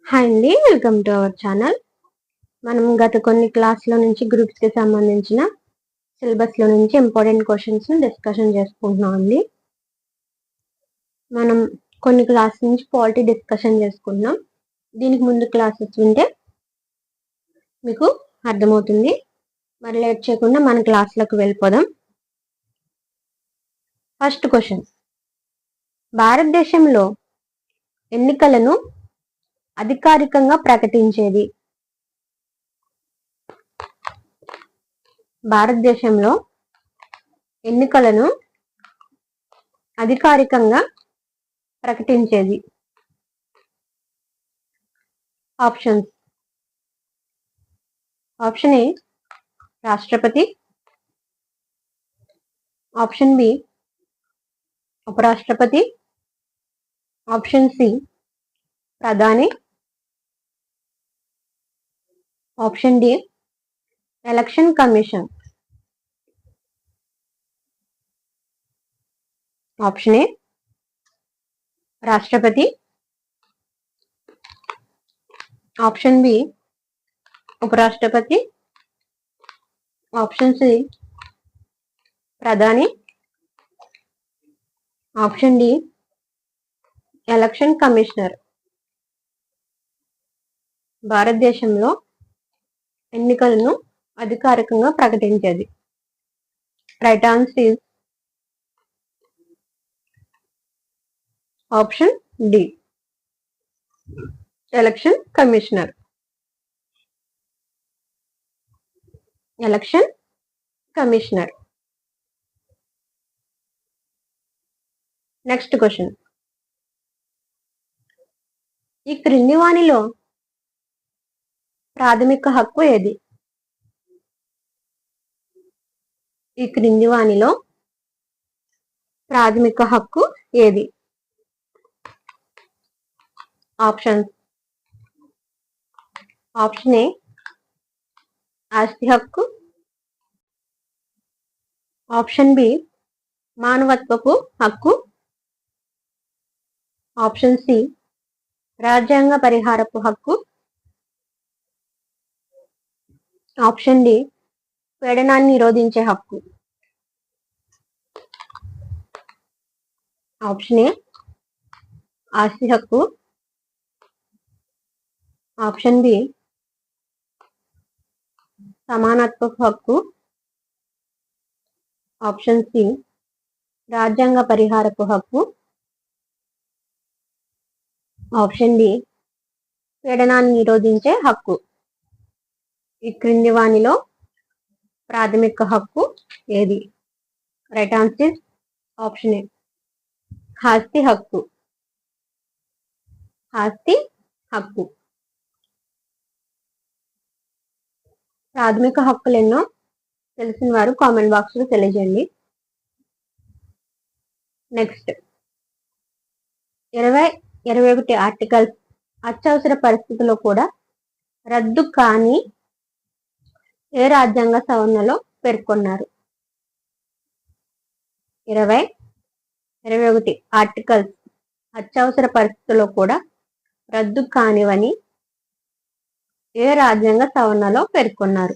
Hi అండి, welcome to our channel. మనం గత కొన్ని క్లాస్లో నుంచి గ్రూప్స్కి సంబంధించిన సిలబస్లో నుంచి ఇంపార్టెంట్ క్వశ్చన్స్ డిస్కషన్ చేసుకుంటున్నాం అండి. మనం కొన్ని క్లాస్ నుంచి పాలిటీ డిస్కషన్ చేసుకుంటున్నాం. దీనికి ముందు క్లాసెస్ వింటే మీకు అర్థమవుతుంది. మరి లేట్ చేయకుండా మన క్లాస్లోకి వెళ్ళిపోదాం. ఫస్ట్ క్వశ్చన్, భారతదేశంలో ఎన్నికలను అధికారికంగా ప్రకటించేది. భారతదేశంలో ఎన్నికలను అధికారికంగా ప్రకటించేది. ఆప్షన్స్. ఆప్షన్ ఏ రాష్ట్రపతి, ఆప్షన్ బి ఉపరాష్ట్రపతి, ఆప్షన్ సి ప్రధాని, option D election commission. Option A రాష్ట్రపతి, ఆప్షన్ బి ఉపరాష్ట్రపతి, ఆప్షన్ సి ప్రధాని, ఆప్షన్ డి ఎలక్షన్ కమిషనర్. భారతదేశంలో ఎన్నికలను అధికారికంగా ప్రకటించేది. Right answer is option D election commissioner. Election commissioner. Next question, ఈ క్రింది వానిలో ప్రాథమిక హక్కు ఏది? ఈ క్రింది వానిలో ప్రాథమిక హక్కు ఏది? ఆప్షన్స్. ఆప్షన్ ఏ ఆస్తి హక్కు, ఆప్షన్ బి మానవత్వపు హక్కు, ఆప్షన్ సి రాజ్యాంగ పరిహారపు హక్కు, ఆప్షన్ డి పీడనాన్ని నిరోధించే హక్కు. ఆప్షన్ ఏ ఆస్తి హక్కు, ఆప్షన్ బి సమానత్వపు హక్కు, ఆప్షన్ సి రాజ్యాంగ పరిహారపు హక్కు, ఆప్షన్ డి పీడనాన్ని నిరోధించే హక్కు. ఈ క్రింది వానిలో ప్రాథమిక హక్కు ఏది? రైట్ ఆన్సర్ ఆప్షన్ ఏ ఆస్తి హక్కు. ఆస్తి హక్కు. ప్రాథమిక హక్కులు ఎన్నో తెలిసిన వారు కామెంట్ బాక్స్ లో తెలియజేయండి. నెక్స్ట్, 20-21 ఆర్టికల్స్ అత్యవసర పరిస్థితుల్లో కూడా రద్దు కాని ఏ రాజ్యాంగ సవరణలో పేర్కొన్నారు? 20-21 ఆర్టికల్స్ అత్యవసర పరిస్థితుల్లో కూడా రద్దు కానివని ఏ రాజ్యాంగ సవరణలో పేర్కొన్నారు?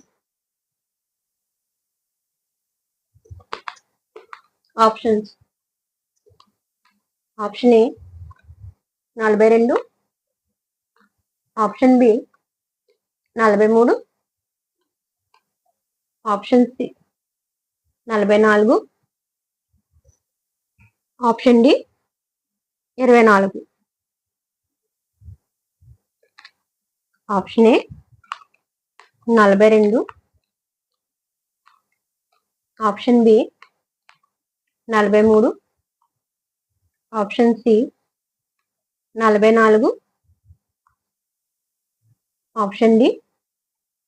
Options. Option A 42, option B 43, option C 44, option D 24. Option A 42, option B 43, option C 44, option D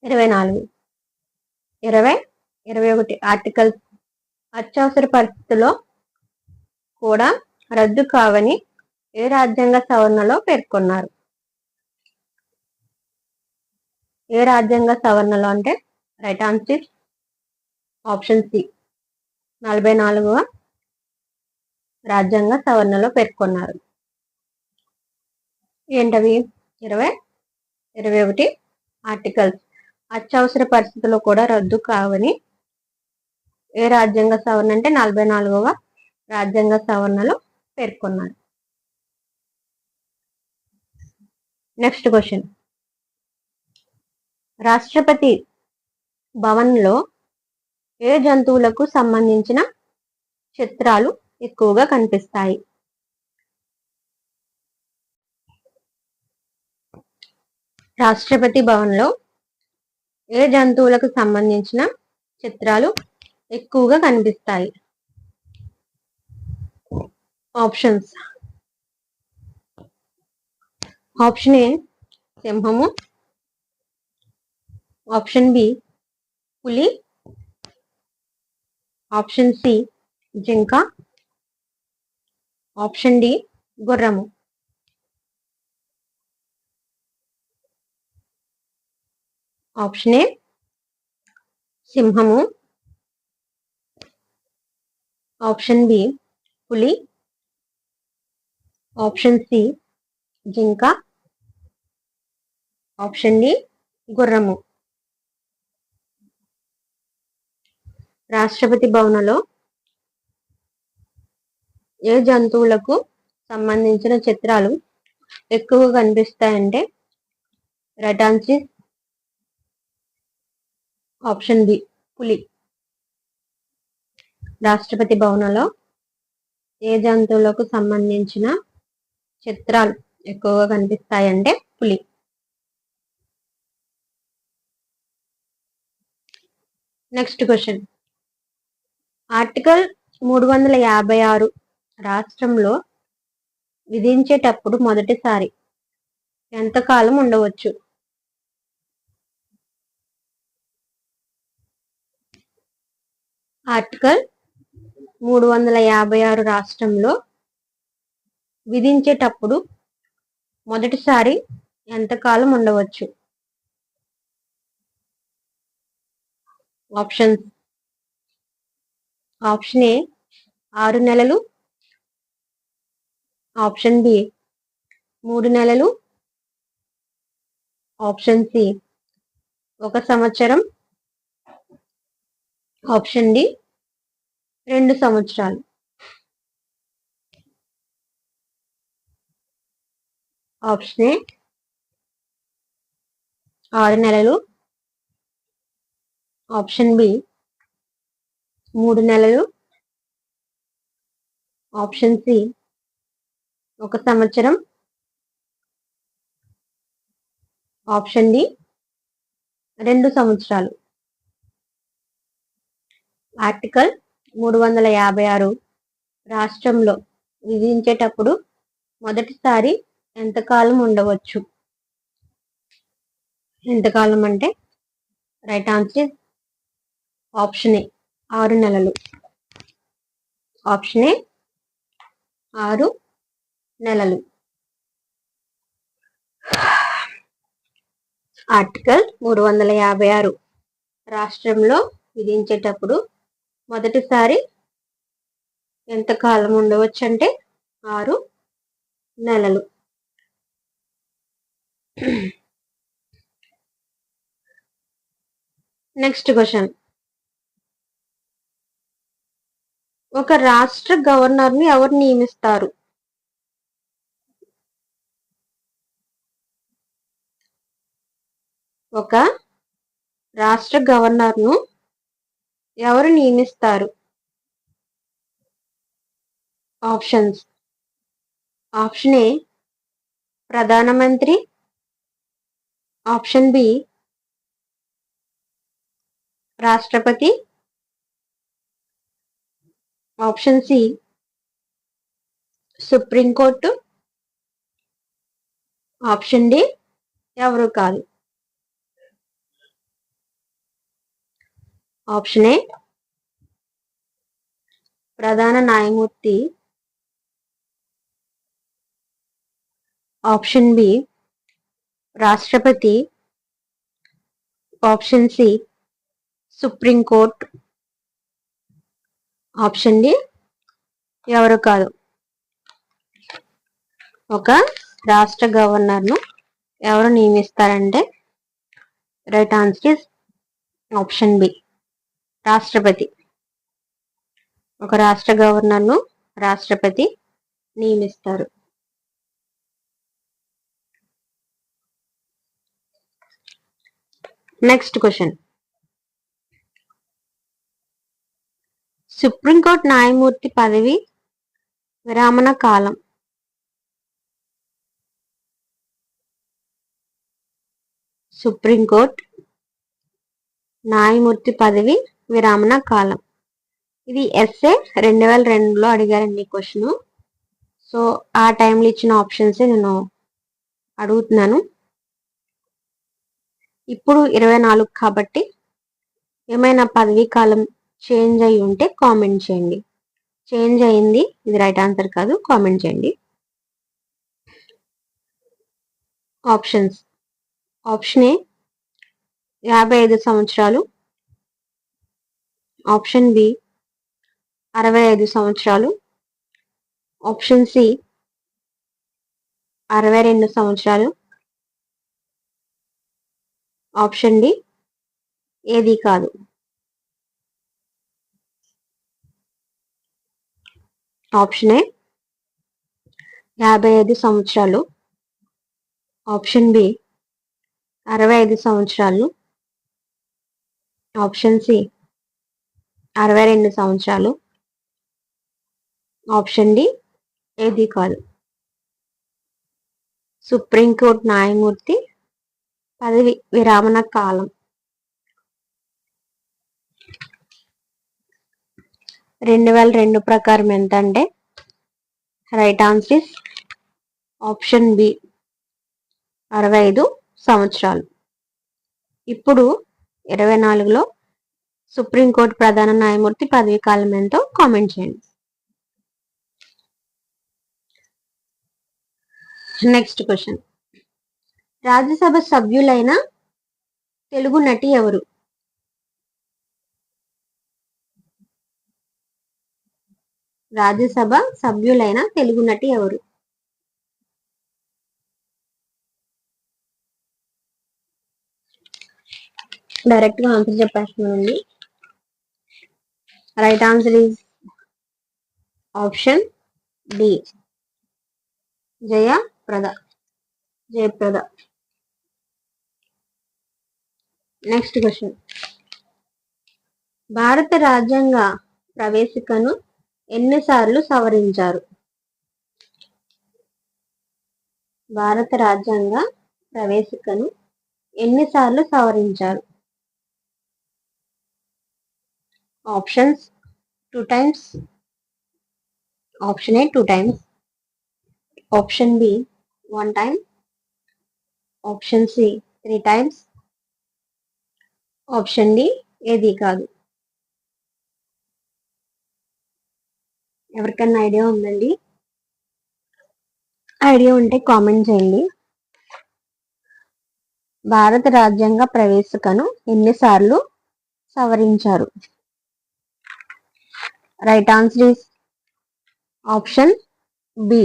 24. 20-21 articles అత్యవసర పరిస్థితుల్లో కూడా రద్దు కావని ఏ రాజ్యాంగ సవరణలో పేర్కొన్నారు? ఏ రాజ్యాంగ సవరణలో అంటే రైట్ ఆన్సర్ ఆప్షన్ సి 44వ రాజ్యాంగ సవరణలో పేర్కొన్నారు. ఏంటవి? 20 21 ఆర్టికల్స్ అత్యవసర పరిస్థితుల్లో కూడా రద్దు కావని ఏ రాజ్యాంగ సవరణ అంటే 44వ రాజ్యాంగ సవరణలో పేర్కొన్నారు. నెక్స్ట్ క్వశ్చన్, రాష్ట్రపతి భవన్లో ఏ జంతువులకు సంబంధించిన చిత్రాలు ఎక్కువగా కనిపిస్తాయి? రాష్ట్రపతి భవన్లో ఏ జంతువులకు సంబంధించిన చిత్రాలు ఎక్కువగా కనిపిస్తాయి? ఆప్షన్స్. ఆప్షన్ ఏ సింహము, ఆప్షన్ బి పులి, ఆప్షన్ సి జింక, ఆప్షన్ డి గుర్రము. ఆప్షన్ ఏ సింహము, ఆప్షన్ బి పులి, ఆప్షన్ సి జింక, ఆప్షన్ డి గుర్రము. రాష్ట్రపతి భవనంలో ఏ జంతువులకు సంబంధించిన చిత్రాలు ఎక్కువగా కనిపిస్తాయంటే రైట్ ఆన్సర్ ఆప్షన్ బి పులి. రాష్ట్రపతి భవనంలో ఏ జంతువులకు సంబంధించిన చిత్రాలు ఎక్కువగా కనిపిస్తాయంటే పులి. నెక్స్ట్ క్వశ్చన్, ఆర్టికల్ 356 రాష్ట్రంలో విధించేటప్పుడు మొదటిసారి ఎంతకాలం ఉండవచ్చు? ఆర్టికల్ 356 రాష్ట్రంలో విధించేటప్పుడు మొదటిసారి ఎంతకాలం ఉండవచ్చు? ఆప్షన్స్. ఆప్షన్ ఏ 6 నెలలు, ఆప్షన్ బి 3 నెలలు, ఆప్షన్ సి 1 సంవత్సరం, ఆప్షన్ డి 2 సంవత్సరాలు. ఆప్షన్ ఏ 6 నెలలు, ఆప్షన్ బి 3 నెలలు, ఆప్షన్ సి 1 సంవత్సరం, ఆప్షన్ డి 2 సంవత్సరాలు. ఆర్టికల్ 356 రాష్ట్రంలో విధించేటప్పుడు మొదటిసారి ఎంతకాలం ఉండవచ్చు? ఎంతకాలం అంటే రైట్ ఆన్సర్ ఆప్షన్ ఏ 6 నెలలు. ఆప్షన్ ఏ 6 నెలలు. ఆర్టికల్ 356 రాష్ట్రంలో విధించేటప్పుడు మొదటిసారి ఎంతకాలం ఉండవచ్చు అంటే 6 నెలలు. నెక్స్ట్ క్వశ్చన్, ఒక రాష్ట్ర గవర్నర్ని ఎవరు నియమిస్తారు? ఒక రాష్ట్ర గవర్నర్ను ఎవరు నియమిస్తారు? ఆప్షన్స్. ఆప్షన్ ఏ ప్రధానమంత్రి, ఆప్షన్ బి రాష్ట్రపతి, option C supreme court, option D ఎవరు కాదు. ఆప్షన్ ఏ ప్రధాన న్యాయమూర్తి, ఆప్షన్ బి రాష్ట్రపతి, option C supreme court, option D ఎవరు కాదు. ఒక రాష్ట్ర గవర్నర్ను ఎవరు నియమిస్తారంటే right answer is option B, రాష్ట్రపతి. ఒక రాష్ట్ర గవర్నర్ను రాష్ట్రపతి నియమిస్తారు. Next question. సుప్రీంకోర్టు న్యాయమూర్తి పదవి విరమణ కాలం. సుప్రీంకోర్టు న్యాయమూర్తి పదవి విరమణ కాలం. ఇది ఎస్ఏ 2002లో అడిగారండి క్వశ్చన్. సో ఆ టైంలో ఇచ్చిన ఆప్షన్స్ నేను అడుగుతున్నాను. ఇప్పుడు 24 కాబట్టి ఏమైనా పదవీ కాలం చేంజ్ అయి ఉంటే కామెంట్ చేయండి. చేంజ్ అయింది, ఇది రైట్ ఆన్సర్ కాదు, కామెంట్ చేయండి. ఆప్షన్స్. ఆప్షన్ ఏ 55 సంవత్సరాలు, ఆప్షన్ బి 65 సంవత్సరాలు, ఆప్షన్ సి 62 సంవత్సరాలు, ఆప్షన్ డి ఏది కాదు. ఆప్షన్ ఏ 55 సంవత్సరాలు, ఆప్షన్ బి 65 సంవత్సరాలు, ఆప్షన్ సి 62 సంవత్సరాలు, ఆప్షన్ డి ఏది కాదు. సుప్రీంకోర్టు న్యాయమూర్తి పదవి విరమణ కాలం 2002 ప్రకారం ఎంత అంటే right answer is option B 65 సంవత్సరాలు. ఇప్పుడు 24లో సుప్రీంకోర్టు ప్రధాన న్యాయమూర్తి పదవీ కాలం ఎంతో కామెంట్ చేయండి. Next question. రాజ్యసభ సభ్యులైన తెలుగు నటి ఎవరు? రాజ్యసభ సభ్యులైన తెలుగు నటి ఎవరు? డైరెక్ట్ గా ఆన్సర్ చెప్పేస్తున్నానండి. Right answer is option D, Jayaprada. Next question. భారత రాజ్యాంగ ప్రవేశికను ఎన్నిసార్లు సవరించారు? భారత రాజ్యాంగ ప్రవేశికను ఎన్నిసార్లు సవరించారు? Options 2 times, option A 2 times, option B 1 time, option C 3 times, option D ఏది కాదు. ఎవరికన్నా ఐడియా ఉందండి? ఐడియా ఉంటే కామెంట్ చేయండి. భారత రాజ్యాంగ ప్రవేశికను ఎన్నిసార్లు సవరించారు? Right answer is option B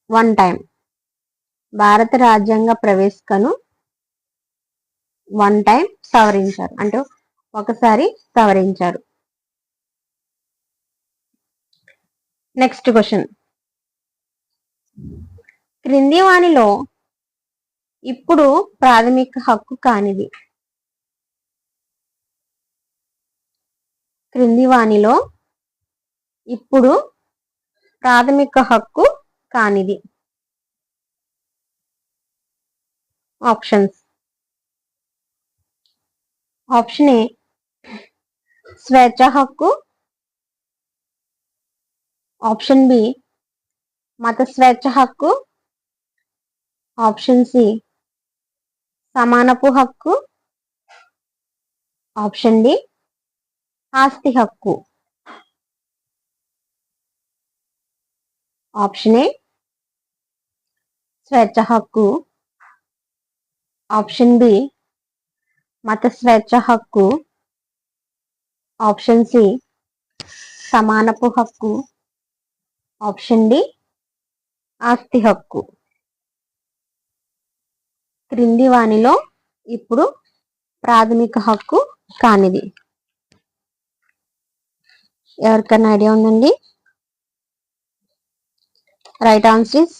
1 time. భారత రాజ్యాంగ ప్రవేశికను 1 time సవరించారు, అంటే ఒకసారి సవరించారు. Next question. క్రింది వానిలో ఇప్పుడు ప్రాథమిక హక్కు కానిది? క్రింది వానిలో ఇప్పుడు ప్రాథమిక హక్కు కానిది? ఆప్షన్స్. ఆప్షన్ ఏ స్వేచ్ఛ హక్కు, ఆప్షన్ బి మత స్వేచ్ఛ హక్కు, ఆప్షన్ సి సమానపు హక్కు, ఆప్షన్ డి ఆస్తి హక్కు. ఆప్షన్ ఏ స్వేచ్ఛ హక్కు, ఆప్షన్ బి మత స్వేచ్ఛ హక్కు, ఆప్షన్ సి సమానపు హక్కు, ఆప్షన్ డి ఆస్తి హక్కు. క్రింది వానిలో ఇప్పుడు ప్రాథమిక హక్కు కానిది. ఎవరికైనా ఐడియా ఉందండి? Right answer is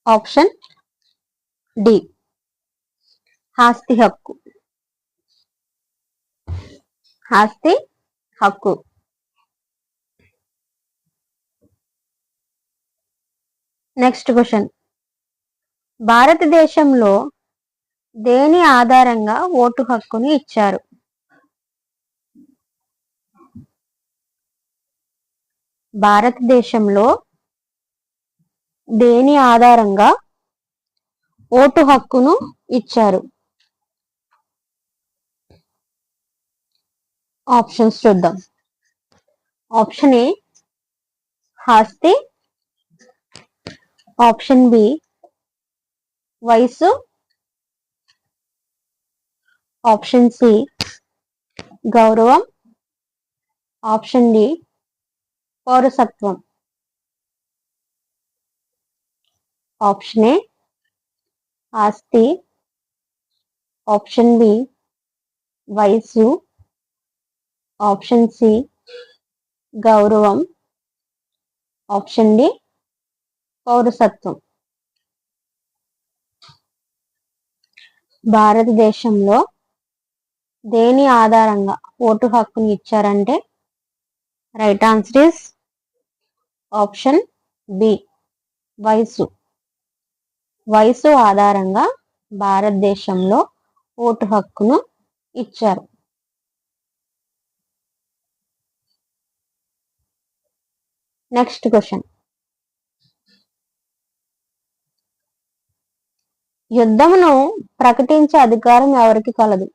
option D, ఆస్తి హక్కు. ఆస్తి హక్కు. నెక్స్ట్ క్వశ్చన్, భారతదేశంలో దేని ఆధారంగా ఓటు హక్కును ఇచ్చారు? భారతదేశంలో దేని ఆధారంగా ఓటు హక్కును ఇచ్చారు? ఆప్షన్స్ చూద్దాం. ఆప్షన్ ఏ ఆస్తి, ఆప్షన్ బి వయసు, ఆప్షన్ సి గౌరవం, ఆప్షన్ డి పౌరసత్వం. ఆప్షన్ ఏ ఆస్తి, ఆప్షన్ బి వయసు, ఆప్షన్ సి గౌరవం, ఆప్షన్ డి పౌరసత్వం. భారతదేశంలో దేని ఆధారంగా ఓటు హక్కును ఇచ్చారంటే right answer is option B వయసు. వయసు ఆధారంగా భారతదేశంలో ఓటు హక్కును ఇచ్చారు. నెక్స్ట్ క్వశ్చన్, యుద్ధమును ప్రకటించే అధికారం ఎవరికి కలదు?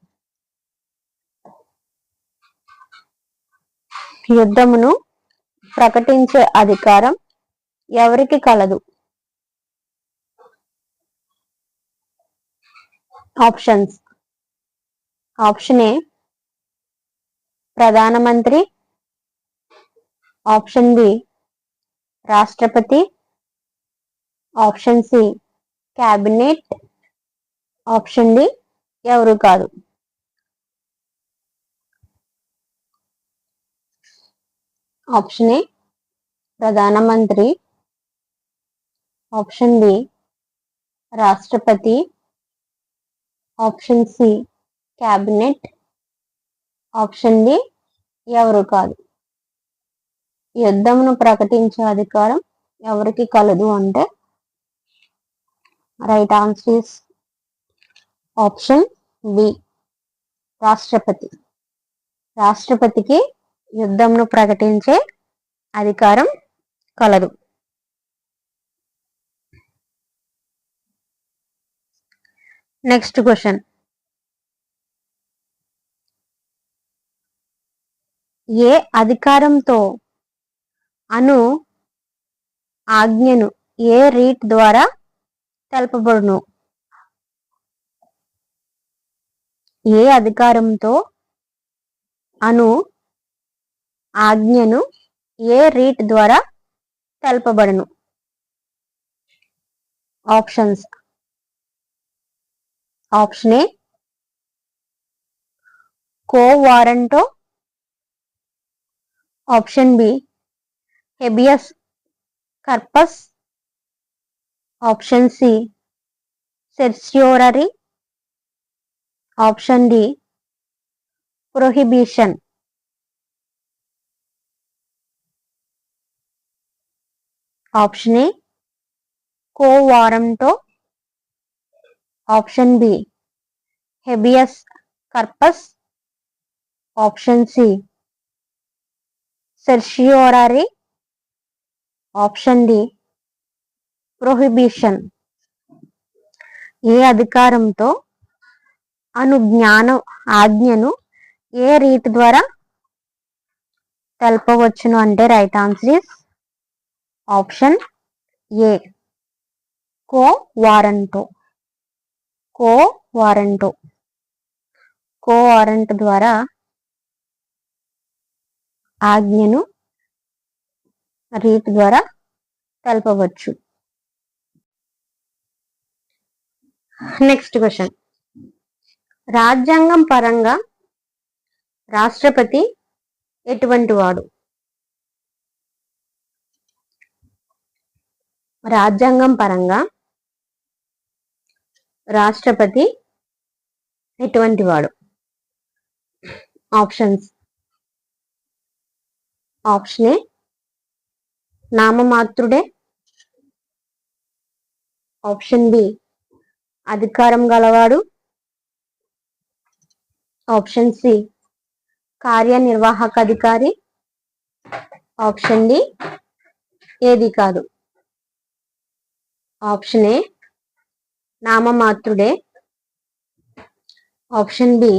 యుద్ధమును ప్రకటించే అధికారం ఎవరికి కలదు? ఆప్షన్స్. ఆప్షన్ ఏ ప్రధానమంత్రి, ఆప్షన్ బి రాష్ట్రపతి, option C cabinet, option D ఎవరు కాదు. ఆప్షన్ ఏ ప్రధానమంత్రి, ఆప్షన్ బి రాష్ట్రపతి, option C cabinet, option D ఎవరు కాదు. యుద్ధమును ప్రకటించే అధికారం ఎవరికి కలదు అంటే right answer is option B రాష్ట్రపతి. రాష్ట్రపతికి యుద్ధంను ప్రకటించే అధికారం కలదు. నెక్స్ట్ క్వశ్చన్, ఏ అధికారంతో అను ఆజ్ఞను ఏ రీట్ ద్వారా తెలపబడును? ఏ అధికారంతో అను ఆజ్ఞను ఏ రీట్ ద్వారా తెలపబడును? Options. Option A quo warranto, option B habeas corpus, option C certiorari, option D prohibition. Option A quo warranto, option B habeas corpus, option C certiorari, option D prohibition. ఏ అధికారంతో అను ఆజ్ఞను ఏ రీతి ద్వారా తెలపవచ్చును అంటే right answer is option A quo warranto. Quo warranto. Quo warrant ద్వారా ఆజ్ఞను రీతి ద్వారా తెలపవచ్చు. నెక్స్ట్ క్వశ్చన్, రాజ్యాంగం పరంగా రాష్ట్రపతి ఎటువంటి వాడు? రాజ్యాంగం పరంగా రాష్ట్రపతి ఎటువంటి వాడు? ఆప్షన్స్, ఆప్షన్ ఏ నామమాత్రుడే, ఆప్షన్ బి అధికారం గలవాడు, ఆప్షన్ సి కార్యనిర్వాహక అధికారి, ఆప్షన్ డి ఏది కాదు. ఆప్షన్ ఏ నామమాత్రుడే, ఆప్షన్ బి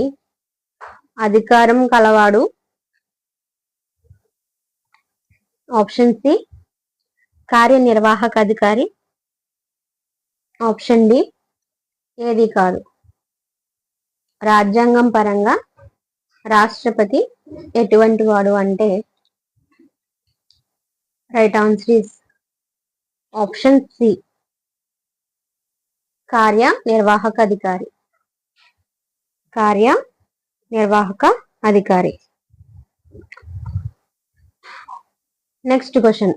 అధికారం కలవాడు, ఆప్షన్ సి కార్యనిర్వాహక అధికారి, ఆప్షన్ డి ఏది కాదు. రాజ్యాంగం పరంగా రాష్ట్రపతి ఎటువంటి వాడు అంటే right answer is option C కార్యనిర్వాహక అధికారి. కార్యనిర్వాహక అధికారి. నెక్స్ట్ క్వశ్చన్,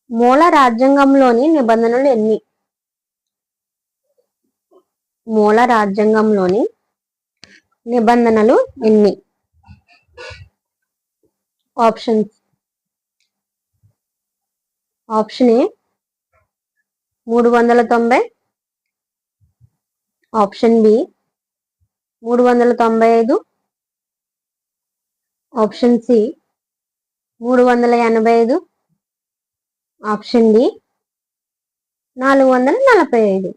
మూల రాజ్యాంగంలోని నిబంధనలు ఎన్ని? మూల రాజ్యాంగంలోని నిబంధనలు ఎన్ని? Options, option A 390, option B 395, option C 385, option D 445.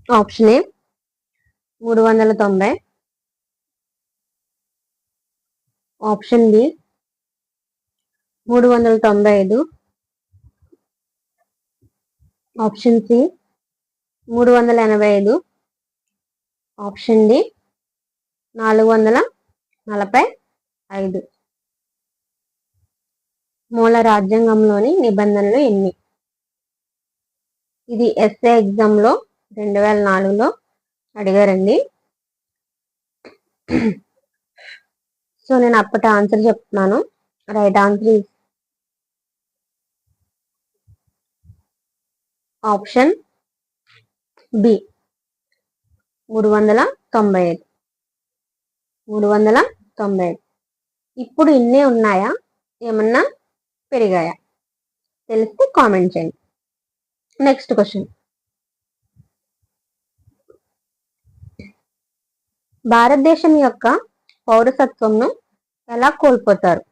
Option A 390, option B 395, option C 385, option D 445. మూల రాజ్యాంగంలోని నిబంధనలు ఎన్ని? ఇది ఎస్ఏ ఎగ్జామ్లో 2004లో అడిగారండి. సో నేను అప్పటి ఆన్సర్ చెప్తున్నాను. Right answer is option B 395. 395. ఇప్పుడు ఇన్నే ఉన్నాయా, ఏమన్నా పెరిగాయా? తెలిస్తే కామెంట్ చేయండి. నెక్స్ట్ క్వశ్చన్, భారతదేశం యొక్క పౌరసత్వంను ఎలా కోల్పోతారు?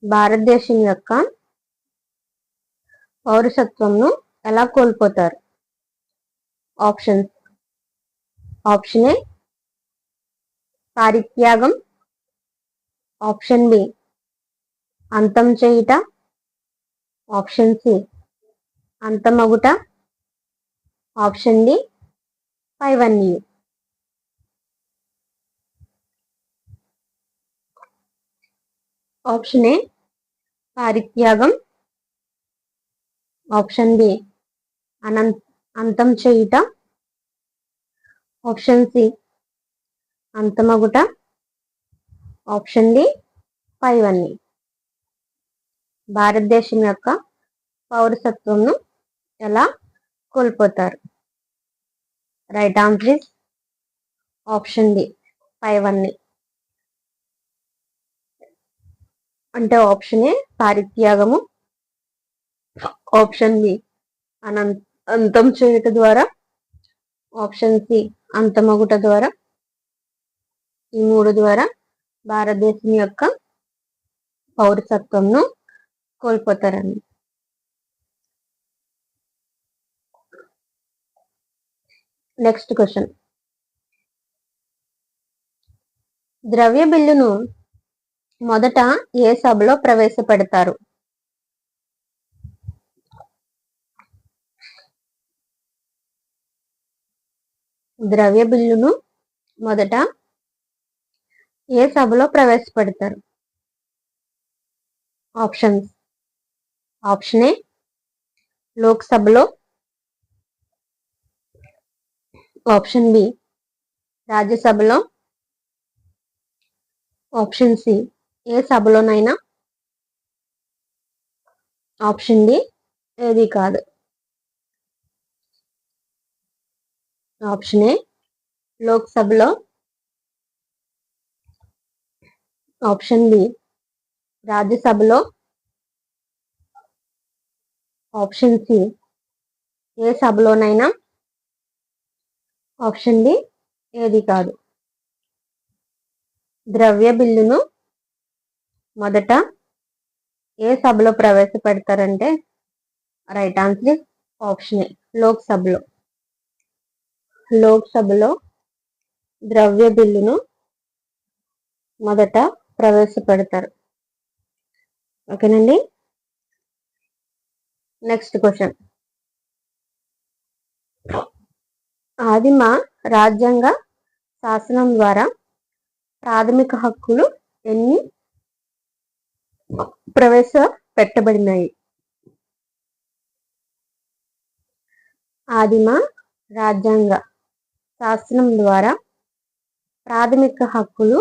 భారతదేశం యొక్క పౌరసత్వంను ఎలా కోల్పోతారు? ఆప్షన్స్, ఆప్షన్ ఏ పారిత్యాగం, ఆప్షన్ బి అంతం చేయుట, ఆప్షన్ సి అంతమగుట, ఆప్షన్ డి పైవన్నీ. ఆప్షన్ ఏ పారిత్యాగం, ఆప్షన్ బి అంతం చేయుట, ఆప్షన్ సి అంతమగుట, ఆప్షన్ డి పైవన్నీ. భారతదేశం యొక్క పౌరసత్వంను ఎలా కోల్పోతారు? Right answer is option D పైవన్నీ. అంటే ఆప్షన్ ఏ పారిత్యాగము, ఆప్షన్ బి అంతం చేయుట ద్వారా, ఆప్షన్ సి అంతమగుట ద్వారా, ఈ 3 ద్వారా భారతదేశం యొక్క పౌరసత్వంను కోల్పోతారండి. నెక్స్ట్ క్వశ్చన్, ద్రవ్య బిల్లును మొదట ఏ సభలో ప్రవేశపెడతారు? ద్రవ్య బిల్లును మొదట ఏ సభలో ప్రవేశపెడతారు? ఆప్షన్స్. ఆప్షన్ ఏ లోక్సభలో, ఆప్షన్ బి రాజ్యసభలో, ఆప్షన్ సి ఏ సభలోనైనా, ఆప్షన్ డి ఏది కాదు. ఆప్షన్ ఏ లోక్సభలో, ఆప్షన్ బి రాజ్యసభలో, ఆప్షన్ సి ఏ సభలోనైనా, ఆప్షన్ డి ఏది కాదు. ద్రవ్య బిల్లును మొదట ఏ సభలో ప్రవేశపెడతారంటే రైట్ ఆన్సర్ ఆప్షన్ ఏ లోక్సభలో. లోక్సభలో ద్రవ్య బిల్లును మొదట ప్రవేశపెడతారు. ఓకేనండి. Next question. ఆదిమ రాజ్యాంగ శాసనం ద్వారా ప్రాథమిక హక్కులు ఎన్ని ప్రవేశపెట్టబడినాయి? ఆదిమ రాజ్యాంగ శాసనం ద్వారా ప్రాథమిక హక్కులు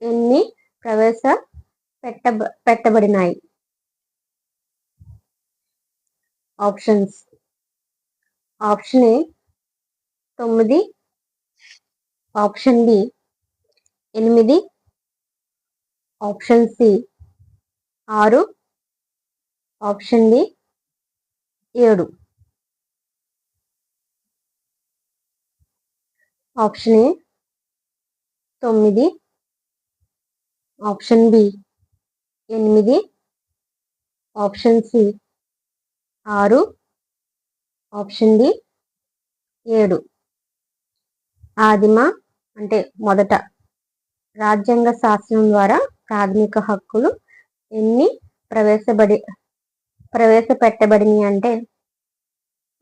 ఎన్ని ప్రవేశపెట్టబడినాయి? Options. Option A 9, option B 8, option C 6, option D 7. Option A 9, option B 8, option C 6, option D 7. ఆదిమ అంటే మొదట రాజ్యాంగ శాసనం ద్వారా ప్రాథమిక హక్కులు ఎన్ని ప్రవేశపెట్టబడినాయి అంటే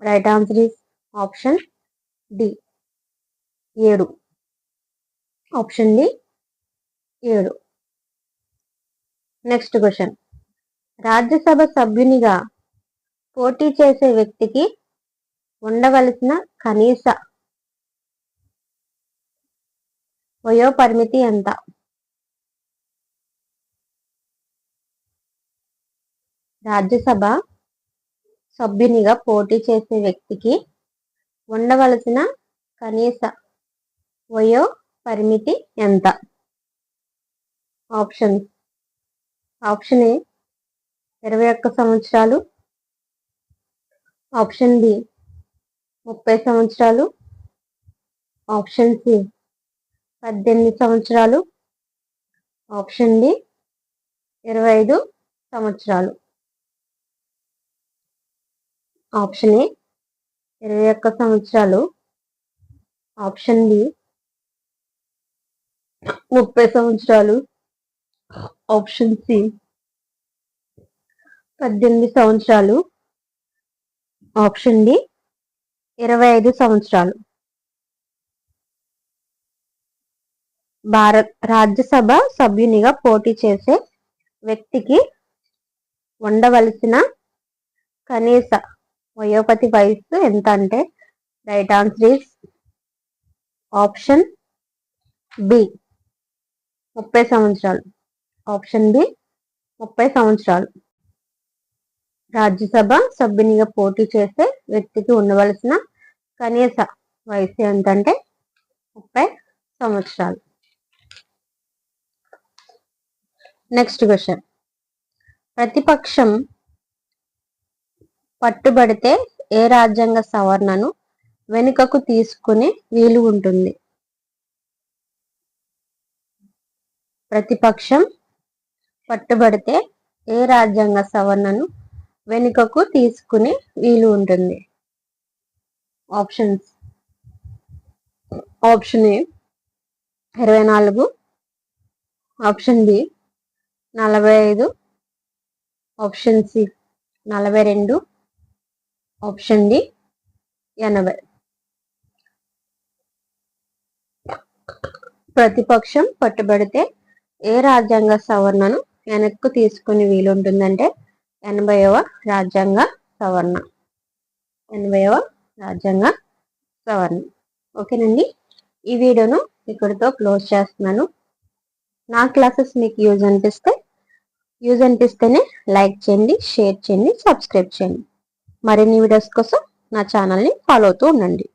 right answer is option D 7. Option D 7. Next question. Rajya Sabha సభ్యునిగా పోటీ చేసే వ్యక్తికి ఉండవలసిన కనీస వయోపరిమితి ఎంత? రాజ్యసభ సభ్యునిగా పోటీ చేసే వ్యక్తికి ఉండవలసిన కనీస వయోపరిమితి ఎంత? ఆప్షన్. ఆప్షన్ ఏ 21 సంవత్సరాలు, ఆప్షన్ బి 30 సంవత్సరాలు, ఆప్షన్ సి 18 సంవత్సరాలు, ఆప్షన్ డి 25 సంవత్సరాలు. ఆప్షన్ ఏ 21 సంవత్సరాలు, ఆప్షన్ బి 30 సంవత్సరాలు, ఆప్షన్ సి 18 సంవత్సరాలు, ఆప్షన్ డి 25 సంవత్సరాలు. రాజ్యసభ సభ్యునిగా పోటీ చేసే వ్యక్తికి ఉండవలసిన కనీస వయోపతి వయస్సు ఎంత అంటే right answer is option B 30 సంవత్సరాలు. ఆప్షన్ బి 30 సంవత్సరాలు. రాజ్యసభ సభ్యునిగా పోటీ చేసే వ్యక్తికి ఉండవలసిన కనీస వయసు ఎంతంటే 30 సంవత్సరాలు. Next question. ప్రతిపక్షం పట్టుబడితే ఏ రాజ్యాంగ సవరణను వెనుకకు తీసుకునే వీలు ఉంటుంది? ప్రతిపక్షం పట్టుబడితే ఏ రాజ్యాంగ సవరణను వెనుకకు తీసుకునే వీలు ఉంటుంది? Options. Option A 24, option B 45, option C 42, option D 80. ప్రతిపక్షం పట్టుబడితే ఏ రాజ్యాంగ సవరణను వెనక్కు తీసుకుని వీలుంటుందంటే 80వ రాజ్యాంగ సవరణ. 80వ రాజ్యాంగ సవరణ. ఓకేనండి, ఈ వీడియోను ఇక్కడితో క్లోజ్ చేస్తున్నాను. నా క్లాసెస్ మీకు యూజ్ అనిపిస్తేనే లైక్ చేయండి, షేర్ చేయండి, సబ్స్క్రైబ్ చేయండి. మరిన్ని వీడియోస్ కోసం నా ఛానల్ని ఫాలో అవుతూ ఉండండి.